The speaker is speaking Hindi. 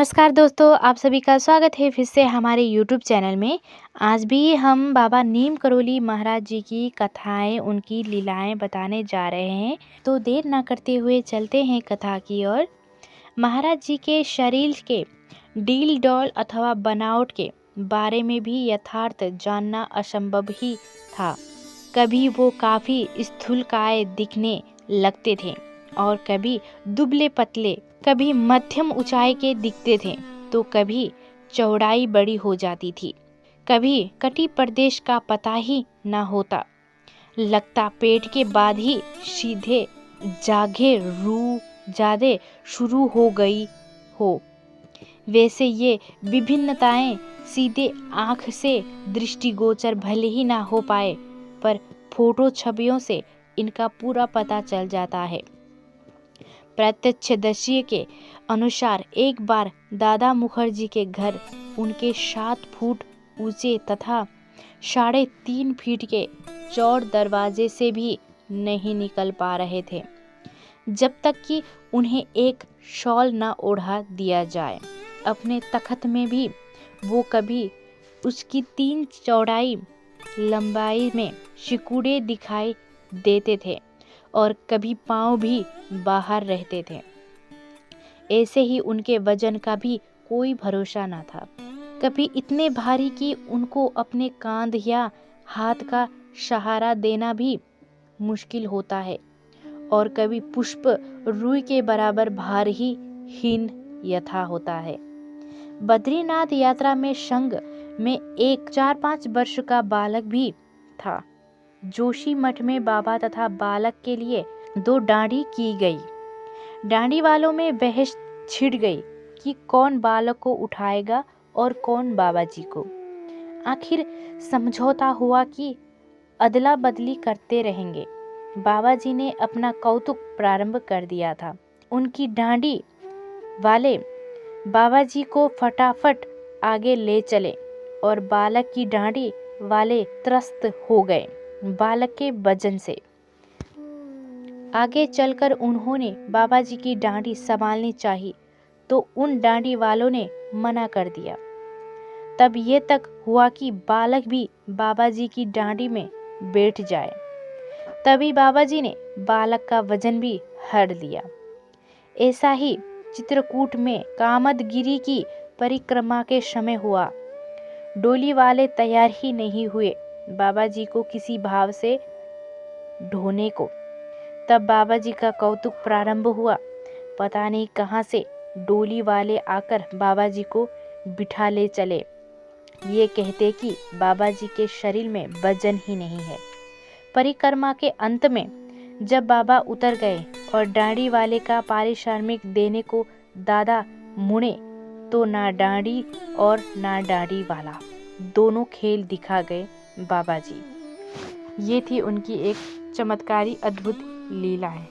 नमस्कार दोस्तों, आप सभी का स्वागत है फिर से हमारे यूट्यूब चैनल में। आज भी हम बाबा नीम करोली महाराज जी की कथाएं, उनकी लीलाएं बताने जा रहे हैं। तो देर ना करते हुए चलते हैं कथा की ओर। महाराज जी के शरीर के डील डॉल अथवा बनावट के बारे में भी यथार्थ जानना असंभव ही था। कभी वो काफ़ी स्थूलकाय दिखने लगते थे और कभी दुबले पतले, कभी मध्यम ऊंचाई के दिखते थे तो कभी चौड़ाई बड़ी हो जाती थी। कभी कटी प्रदेश का पता ही न होता, लगता पेट के बाद ही सीधे जागे रू जादे शुरू हो गई हो। वैसे ये विभिन्नताएं सीधे आँख से दृष्टिगोचर भले ही ना हो पाए, पर फोटो छवियों से इनका पूरा पता चल जाता है। प्रत्यक्षदर्शी के अनुसार एक बार दादा मुखर्जी के घर उनके 7 फुट ऊंचे तथा 3.5 फीट के चौड़ दरवाजे से भी नहीं निकल पा रहे थे, जब तक कि उन्हें एक शॉल न ओढ़ा दिया जाए। अपने तख्त में भी वो कभी उसकी 3 चौड़ाई लंबाई में सिकुड़े दिखाई देते थे और कभी पाँव भी बाहर रहते थे। ऐसे ही उनके वजन का भी कोई भरोसा न था। कभी इतने भारी कि उनको अपने कांध या हाथ का सहारा देना भी मुश्किल होता है, और कभी पुष्प रुई के बराबर भार ही हीन यथा होता है। बद्रीनाथ यात्रा में संग में एक 4-5 वर्ष का बालक भी था। जोशी मठ में बाबा तथा बालक के लिए 2 डांडी की गई। डांडी वालों में बहस छिड़ गई कि कौन बालक को उठाएगा और कौन बाबा जी को। आखिर समझौता हुआ कि अदला बदली करते रहेंगे। बाबा जी ने अपना कौतुक प्रारंभ कर दिया था। उनकी डांडी वाले बाबा जी को फटाफट आगे ले चले और बालक की डांडी वाले त्रस्त हो गए बालक के वजन से। आगे चलकर उन्होंने बाबा जी की डांडी संभालनी चाहिए तो उन डांडी वालों ने मना कर दिया। तब ये तक हुआ कि बालक भी बाबा जी की डांडी में बैठ जाए। तभी बाबा जी ने बालक का वजन भी हर लिया। ऐसा ही चित्रकूट में कामदगिरी की परिक्रमा के समय हुआ। डोली वाले तैयार ही नहीं हुए बाबा जी को किसी भाव से ढोने को। तब बाबा जी का कौतुक प्रारंभ हुआ। पता नहीं कहाँ से डोली वाले आकर बाबा जी को बिठा ले चले, ये कहते कि बाबा जी के शरीर में वजन ही नहीं है। परिक्रमा के अंत में जब बाबा उतर गए और डांडी वाले का पारिश्रमिक देने को दादा मुड़े तो ना डांडी और ना डांडी वाला, दोनों खेल दिखा गए बाबा जी। ये थी उनकी एक चमत्कारी अद्भुत लीला है।